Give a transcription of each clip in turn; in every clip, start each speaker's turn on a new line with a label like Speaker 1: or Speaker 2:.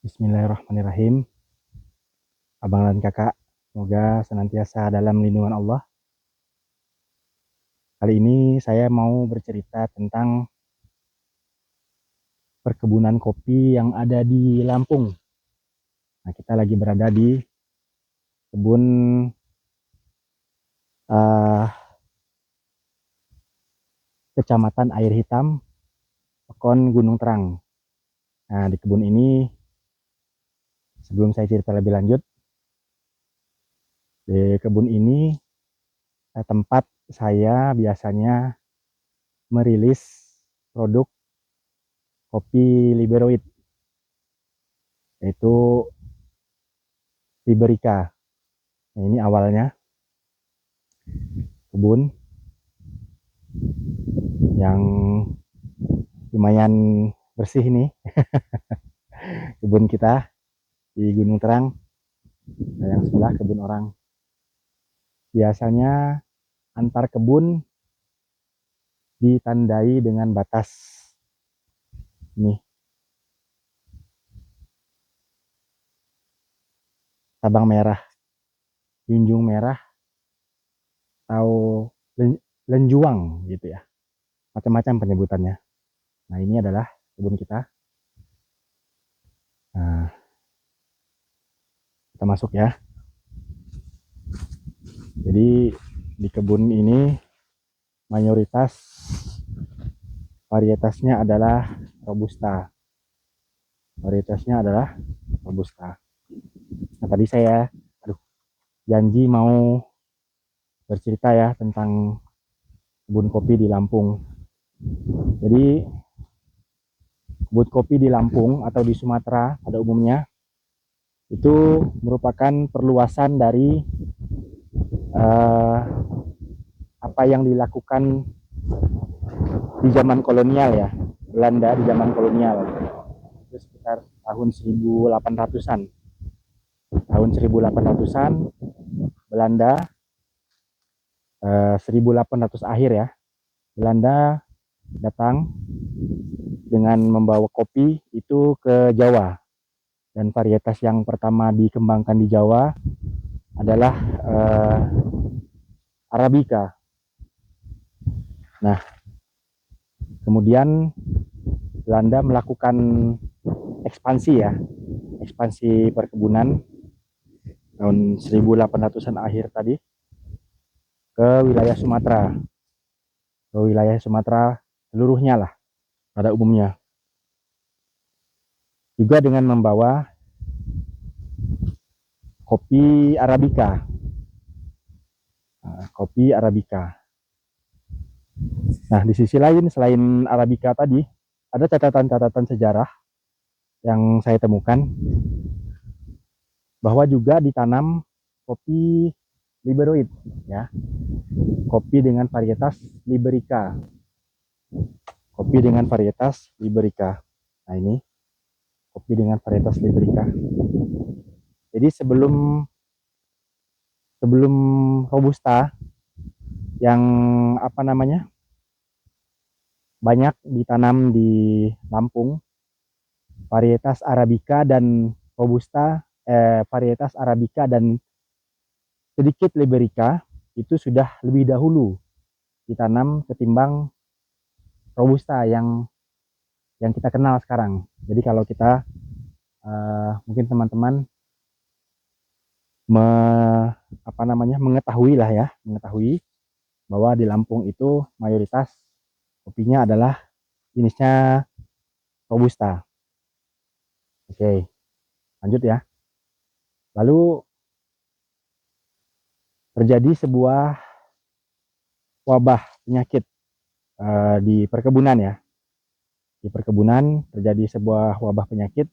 Speaker 1: Bismillahirrahmanirrahim. Abang dan kakak, semoga senantiasa dalam lindungan Allah. Kali ini saya mau bercerita tentang perkebunan kopi yang ada di Lampung. Nah, kita lagi berada di kebun Kecamatan Air Hitam, Pekon Gunung Terang. Nah, di kebun ini, sebelum saya cerita lebih lanjut, di kebun ini tempat saya biasanya merilis produk kopi Liberoid, yaitu Liberica. Nah, ini awalnya kebun yang lumayan bersih nih, kebun kita di Gunung Terang. Nah, yang sebelah kebun orang. Biasanya antar kebun ditandai dengan batas nih, tabang merah, junjung merah, atau lenjuang gitu ya, macam-macam penyebutannya. Nah, ini adalah kebun kita. Nah, kita masuk ya. Jadi di kebun ini mayoritas varietasnya adalah Robusta. Nah, tadi saya janji mau bercerita ya tentang kebun kopi di Lampung. Jadi kebun kopi di Lampung atau di Sumatera pada umumnya itu merupakan perluasan dari apa yang dilakukan di zaman kolonial ya, Belanda di zaman kolonial. Itu sekitar tahun 1800-an. Tahun 1800-an Belanda 1800 akhir ya. Belanda datang dengan membawa kopi itu ke Jawa. Dan varietas yang pertama dikembangkan di Jawa adalah Arabica. Nah, kemudian Belanda melakukan ekspansi ya, ekspansi perkebunan tahun 1800-an akhir tadi ke wilayah Sumatera seluruhnya lah pada umumnya, juga dengan membawa kopi Arabica. Nah, di sisi lain selain Arabica tadi, ada catatan-catatan sejarah yang saya temukan bahwa juga ditanam kopi Liberoid ya. Kopi dengan varietas Liberica. Nah, ini kopi dengan varietas Liberica. Jadi sebelum Robusta yang banyak ditanam di Lampung, varietas Arabica dan Robusta, varietas Arabica dan sedikit Liberica itu sudah lebih dahulu ditanam ketimbang Robusta yang kita kenal sekarang. Jadi kalau kita mungkin teman-teman mengetahui bahwa di Lampung itu mayoritas kopinya adalah jenisnya Robusta. Oke, lanjut ya. Lalu terjadi sebuah wabah penyakit di perkebunan ya. Di perkebunan terjadi sebuah wabah penyakit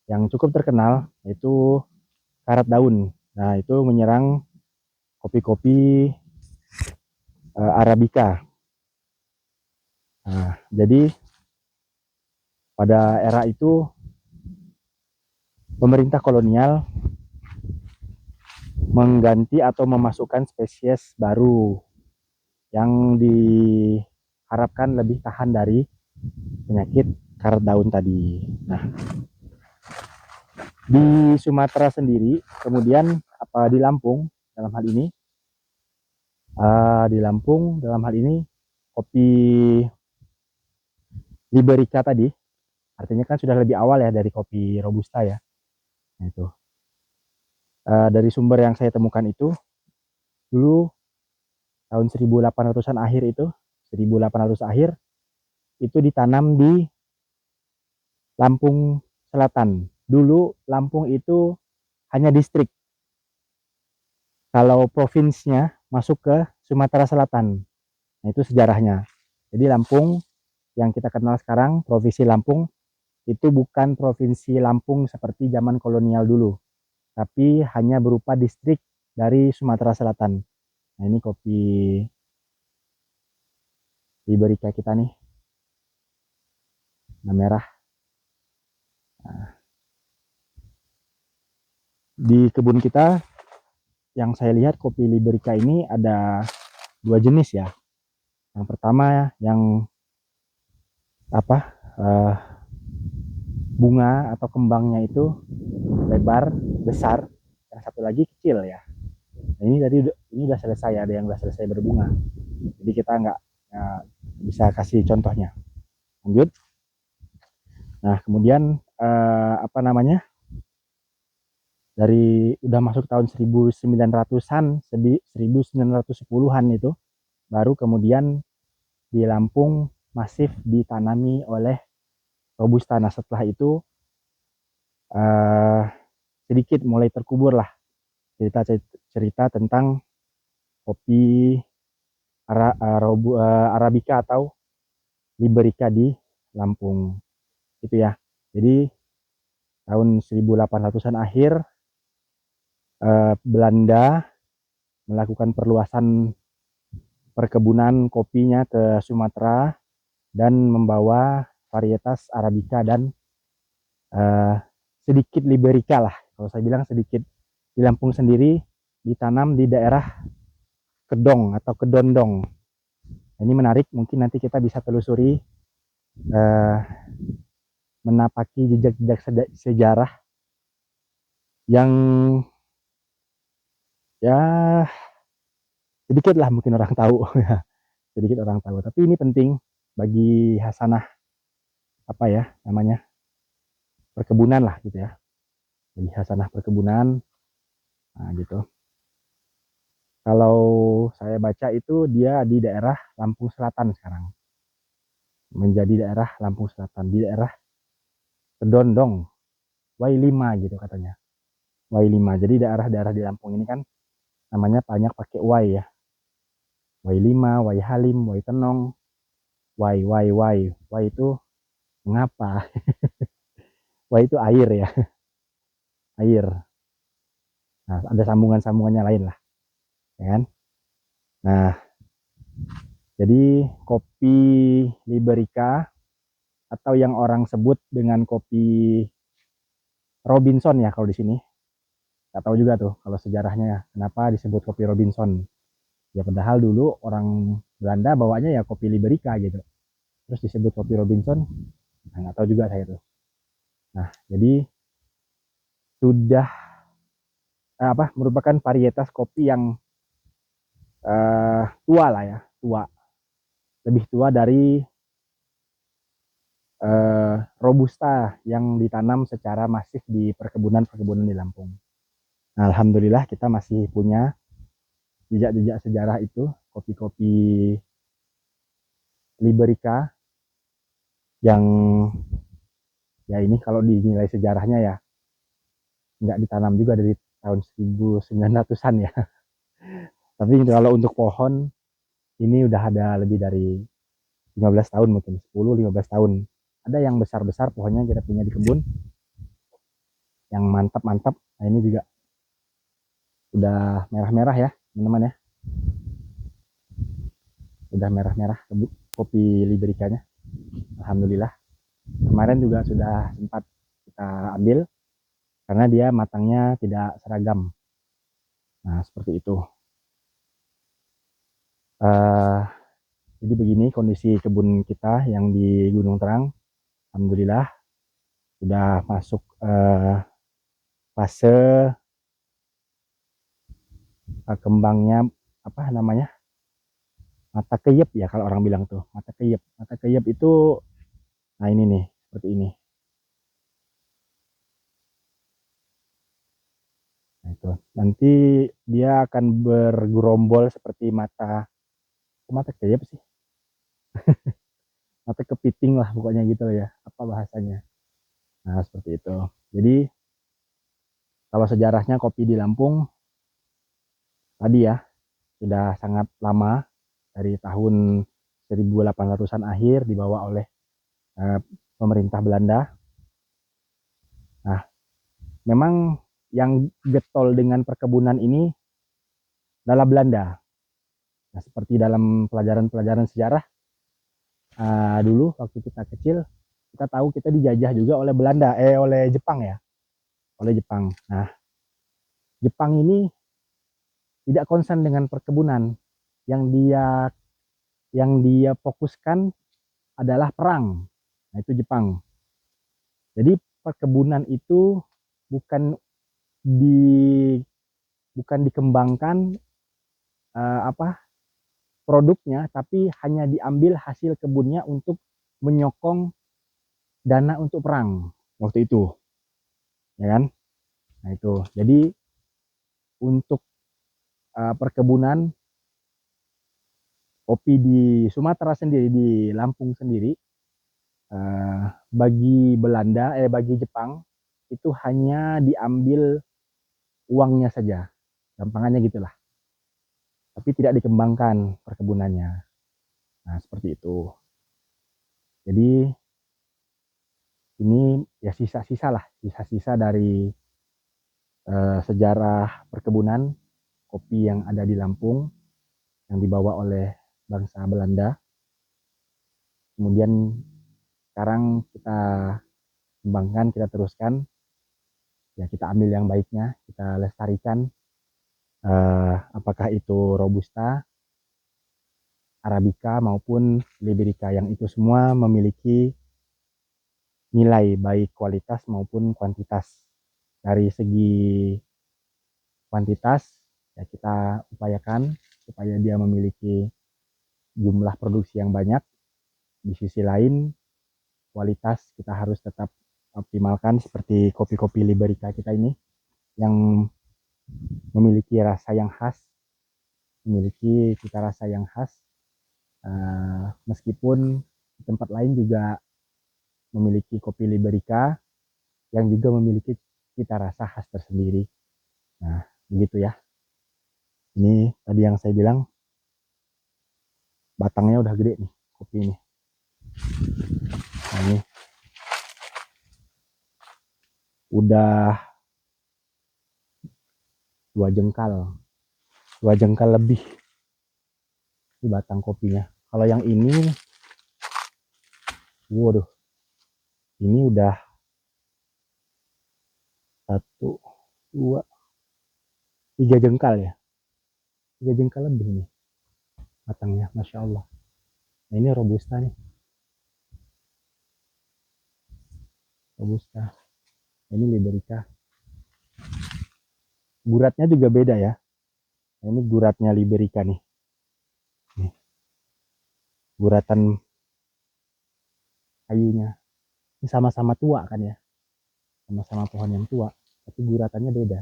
Speaker 1: yang cukup terkenal, yaitu karat daun. Nah, itu menyerang kopi-kopi Arabica. Nah, jadi pada era itu pemerintah kolonial mengganti atau memasukkan spesies baru yang diharapkan lebih tahan dari penyakit karat daun tadi. Nah, Di Sumatera sendiri, kemudian apa di Lampung dalam hal ini, di Lampung dalam hal ini kopi Liberica tadi, artinya kan sudah lebih awal ya dari kopi Robusta ya. Nah, itu dari sumber yang saya temukan itu dulu tahun 1800-an akhir itu, 1800 akhir itu ditanam di Lampung Selatan. Dulu Lampung itu hanya distrik. Kalau provinsinya masuk ke Sumatera Selatan. Nah, itu sejarahnya. Jadi Lampung yang kita kenal sekarang, Provinsi Lampung, itu bukan Provinsi Lampung seperti zaman kolonial dulu, tapi hanya berupa distrik dari Sumatera Selatan. Nah, ini kopi Liberica kita nih, nah merah. Nah, di kebun kita yang saya lihat kopi Liberica ini ada dua jenis ya. Yang pertama yang apa bunga atau kembangnya itu lebar besar, yang satu lagi kecil ya. Nah, ini tadi ini udah selesai, ada yang udah selesai berbunga, jadi kita nggak bisa kasih contohnya. Lanjut. Nah kemudian apa namanya, dari udah masuk tahun 1900-an 1910-an itu baru kemudian di Lampung masif ditanami oleh Robusta. Nah setelah itu uh, sedikit mulai terkubur lah cerita-cerita tentang kopi Arabica atau Liberica di Lampung itu ya. Jadi tahun 1800-an akhir Belanda melakukan perluasan perkebunan kopinya ke Sumatera dan membawa varietas Arabica dan uh, sedikit Liberica lah. Kalau saya bilang sedikit. Di Lampung sendiri ditanam di daerah Kedong atau Kedondong. Ini menarik, mungkin nanti kita bisa telusuri uh, menapaki jejak-jejak sejarah yang ya sedikit lah mungkin orang tahu. Sedikit orang tahu, tapi ini penting bagi hasanah apa ya namanya perkebunan lah gitu ya, jadi hasanah perkebunan. Nah gitu, kalau saya baca itu dia di daerah Lampung Selatan sekarang, menjadi daerah Lampung Selatan di daerah Kedondong Y5 gitu katanya, Y5. Jadi daerah-daerah di Lampung ini kan namanya banyak pakai Y ya, Y5, Y Halim, Y Tenong, Y itu mengapa? Y itu air ya, air. Nah, ada sambungan-sambungannya lain lah, ya kan? Nah, jadi kopi Liberica atau yang orang sebut dengan kopi Robinson ya kalau di sini. Gak tahu juga tuh kalau sejarahnya ya, kenapa disebut kopi Robinson. Ya padahal dulu orang Belanda bawanya ya kopi Liberica gitu. Terus disebut kopi Robinson, nah, nggak tahu juga saya tuh. Nah, jadi sudah merupakan varietas kopi yang tua lah ya, tua. Lebih tua dari Robusta yang ditanam secara masif di perkebunan-perkebunan di Lampung. Nah, alhamdulillah kita masih punya jejak-jejak sejarah itu, kopi-kopi Liberica yang ya ini kalau dinilai sejarahnya ya nggak ditanam juga dari tahun 1900-an ya. Tapi kalau untuk pohon ini udah ada lebih dari 15 tahun mungkin, 10-15 tahun. Ada yang besar-besar pohonnya kita punya di kebun, yang mantap-mantap. Nah ini juga udah merah-merah ya teman-teman ya. Udah merah-merah kopi Libericanya. Alhamdulillah. Kemarin juga sudah sempat kita ambil karena dia matangnya tidak seragam. Nah seperti itu. Uh, jadi begini kondisi kebun kita yang di Gunung Terang. Alhamdulillah sudah masuk fase kembangnya, apa namanya, mata keyep ya kalau orang bilang tuh, mata keyep. Mata keyep itu, nah ini nih, seperti ini. Nah itu, nanti dia akan bergerombol seperti mata, mata keyep sih, mata kepiting lah pokoknya gitu ya, apa bahasanya. Nah seperti itu. Jadi kalau sejarahnya kopi di Lampung tadi ya, sudah sangat lama, dari tahun 1800-an akhir dibawa oleh eh, pemerintah Belanda. Nah, memang yang getol dengan perkebunan ini adalah Belanda. Nah, seperti dalam pelajaran-pelajaran sejarah dulu waktu kita kecil, kita tahu kita dijajah juga oleh Belanda, oleh Jepang ya, oleh Jepang. Nah, Jepang ini tidak konsen dengan perkebunan, yang dia fokuskan adalah perang. Nah, itu Jepang. Jadi perkebunan itu bukan di bukan dikembangkan apa produknya, tapi hanya diambil hasil kebunnya untuk menyokong dana untuk perang waktu itu, ya kan? Nah itu, jadi untuk perkebunan kopi di Sumatera sendiri, di Lampung sendiri, bagi Jepang itu hanya diambil uangnya saja, gampangannya gitulah, tapi tidak dikembangkan perkebunannya. Nah seperti itu. Jadi ini ya sisa-sisa lah, sisa-sisa dari sejarah perkebunan kopi yang ada di Lampung yang dibawa oleh bangsa Belanda. Kemudian sekarang kita kembangkan, kita teruskan, ya kita ambil yang baiknya, kita lestarikan. Apakah itu Robusta, Arabica maupun Liberica, yang itu semua memiliki nilai baik kualitas maupun kuantitas. Dari segi kuantitas ya kita upayakan supaya dia memiliki jumlah produksi yang banyak. Di sisi lain kualitas kita harus tetap optimalkan, seperti kopi-kopi Liberica kita ini yang memiliki rasa yang khas, memiliki cita rasa yang khas, meskipun di tempat lain juga memiliki kopi Liberica yang juga memiliki cita rasa khas tersendiri. Nah begitu ya, ini tadi yang saya bilang batangnya udah gede nih kopi ini. Nah, ini udah 2 jengkal lebih di batang kopinya. Kalau yang ini, waduh, ini udah 1, 2, 3 jengkal ya, 3 jengkal lebih nih batangnya, masya Allah. Nah ini robusta nih, robusta. Nah, ini liberica. Guratnya juga beda ya. Nah, ini guratnya liberica nih. Nih, guratan kayunya. Ini sama-sama tua kan ya, sama-sama pohon yang tua, tapi guratannya beda.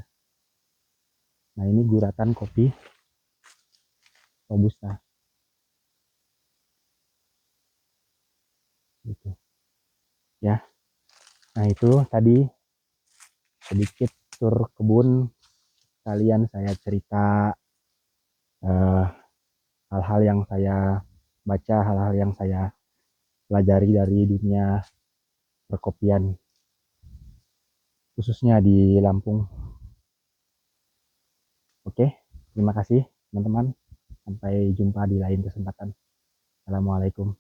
Speaker 1: Nah ini guratan kopi robusta. Gitu. Ya, nah itu tadi sedikit tur kebun, kalian saya cerita hal-hal yang saya baca, hal-hal yang saya pelajari dari dunia perkopian, khususnya di Lampung. Oke, terima kasih teman-teman. Sampai jumpa di lain kesempatan. Assalamualaikum.